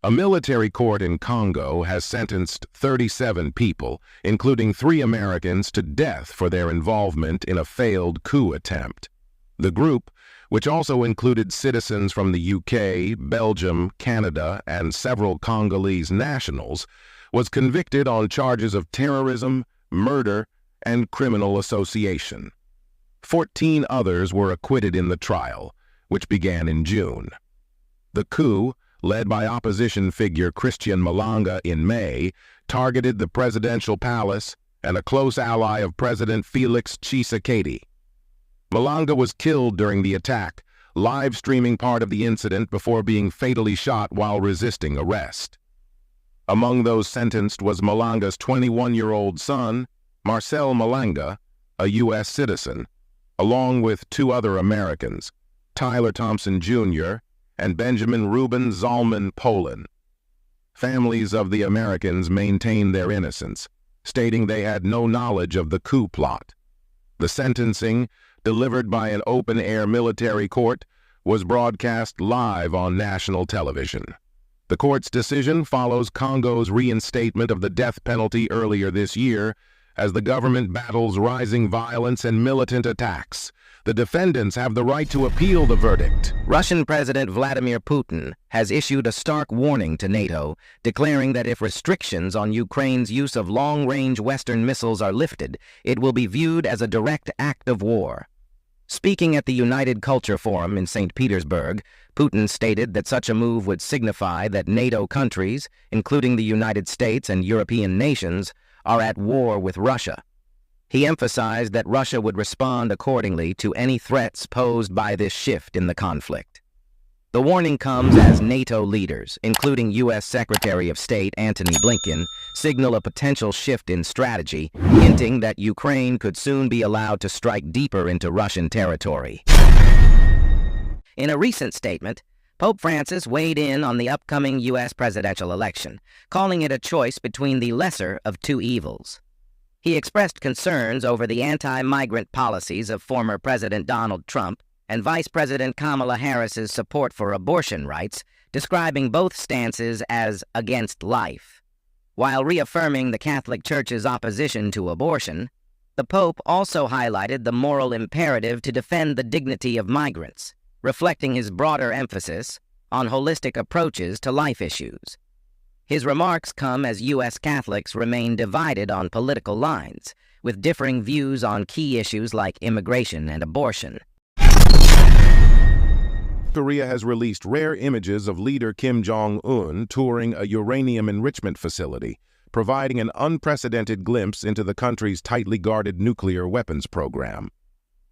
A military court in Congo has sentenced 37 people, including 3 Americans, to death for their involvement in a failed coup attempt. The group, which also included citizens from the UK, Belgium, Canada, and several Congolese nationals, was convicted on charges of terrorism, murder, and criminal association. 14 others were acquitted in the trial, which began in June. The coup, led by opposition figure Christian Malanga in May, targeted the presidential palace and a close ally of President Felix Tshisekedi. Malanga was killed during the attack, live-streaming part of the incident before being fatally shot while resisting arrest. Among those sentenced was Malanga's 21-year-old son, Marcel Malanga, a U.S. citizen, along with 2 other Americans, Tyler Thompson Jr. and Benjamin Ruben Zalman Poland. Families of the Americans maintained their innocence, stating they had no knowledge of the coup plot. The sentencing, delivered by an open-air military court, was broadcast live on national television. The court's decision follows Congo's reinstatement of the death penalty earlier this year as the government battles rising violence and militant attacks. The defendants have the right to appeal the verdict. Russian President Vladimir Putin has issued a stark warning to NATO, declaring that if restrictions on Ukraine's use of long-range Western missiles are lifted, it will be viewed as a direct act of war. Speaking at the United Culture Forum in St. Petersburg, Putin stated that such a move would signify that NATO countries, including the United States and European nations, are at war with Russia. He emphasized that Russia would respond accordingly to any threats posed by this shift in the conflict. The warning comes as NATO leaders, including U.S. Secretary of State Antony Blinken, signal a potential shift in strategy, hinting that Ukraine could soon be allowed to strike deeper into Russian territory. In a recent statement, Pope Francis weighed in on the upcoming U.S. presidential election, calling it a choice between the lesser of 2 evils. He expressed concerns over the anti-migrant policies of former President Donald Trump and Vice President Kamala Harris's support for abortion rights, describing both stances as against life. While reaffirming the Catholic Church's opposition to abortion, the Pope also highlighted the moral imperative to defend the dignity of migrants, reflecting his broader emphasis on holistic approaches to life issues. His remarks come as U.S. Catholics remain divided on political lines, with differing views on key issues like immigration and abortion. Korea has released rare images of leader Kim Jong-un touring a uranium enrichment facility, providing an unprecedented glimpse into the country's tightly guarded nuclear weapons program.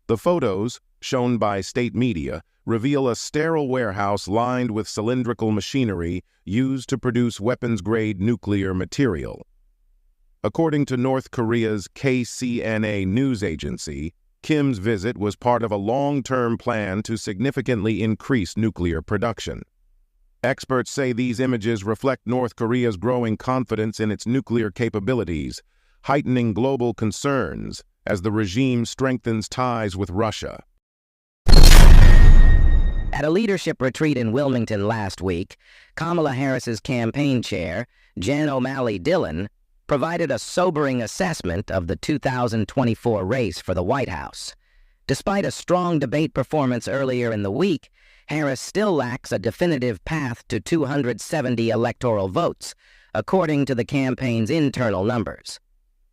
The photos, shown by state media, reveal a sterile warehouse lined with cylindrical machinery used to produce weapons-grade nuclear material. According to North Korea's KCNA news agency, Kim's visit was part of a long-term plan to significantly increase nuclear production. Experts say these images reflect North Korea's growing confidence in its nuclear capabilities, heightening global concerns as the regime strengthens ties with Russia. At a leadership retreat in Wilmington last week, Kamala Harris's campaign chair, Jen O'Malley Dillon, provided a sobering assessment of the 2024 race for the White House. Despite a strong debate performance earlier in the week, Harris still lacks a definitive path to 270 electoral votes, according to the campaign's internal numbers.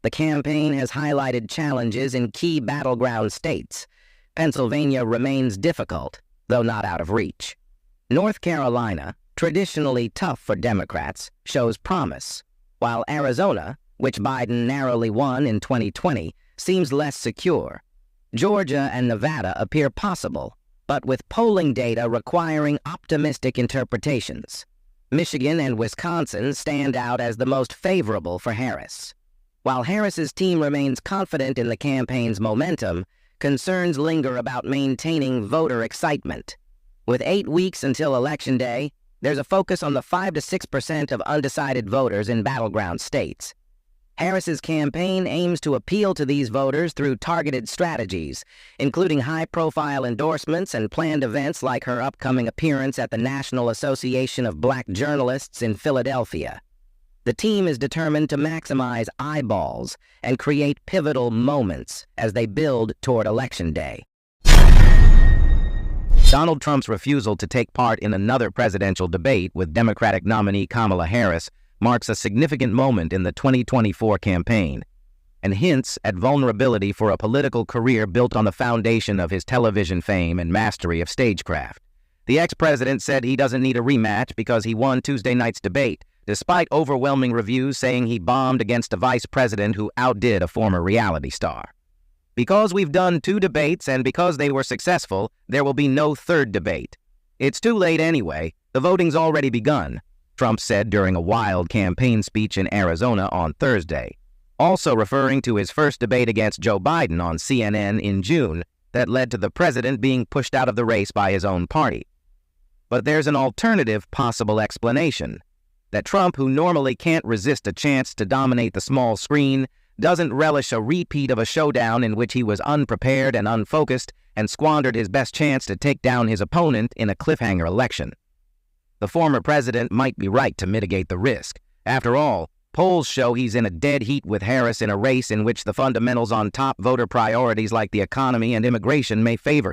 The campaign has highlighted challenges in key battleground states. Pennsylvania remains difficult, though not out of reach. North Carolina, traditionally tough for Democrats, shows promise, while Arizona, which Biden narrowly won in 2020, seems less secure. Georgia and Nevada appear possible, but with polling data requiring optimistic interpretations. Michigan and Wisconsin stand out as the most favorable for Harris. While Harris's team remains confident in the campaign's momentum, concerns linger about maintaining voter excitement. With 8 weeks until Election Day, there's a focus on the 5 to 6% of undecided voters in battleground states. Harris's campaign aims to appeal to these voters through targeted strategies, including high-profile endorsements and planned events like her upcoming appearance at the National Association of Black Journalists in Philadelphia. The team is determined to maximize eyeballs and create pivotal moments as they build toward Election Day. Donald Trump's refusal to take part in another presidential debate with Democratic nominee Kamala Harris marks a significant moment in the 2024 campaign and hints at vulnerability for a political career built on the foundation of his television fame and mastery of stagecraft. The ex-president said he doesn't need a rematch because he won Tuesday night's debate, despite overwhelming reviews saying he bombed against a vice president who outdid a former reality star. Because we've done 2 debates and because they were successful, there will be no third debate. It's too late anyway. The voting's already begun, Trump said during a wild campaign speech in Arizona on Thursday, also referring to his first debate against Joe Biden on CNN in June that led to the president being pushed out of the race by his own party. But there's an alternative possible explanation, that Trump, who normally can't resist a chance to dominate the small screen, doesn't relish a repeat of a showdown in which he was unprepared and unfocused and squandered his best chance to take down his opponent in a cliffhanger election. The former president might be right to mitigate the risk. After all, polls show he's in a dead heat with Harris in a race in which the fundamentals on top voter priorities like the economy and immigration may favor him.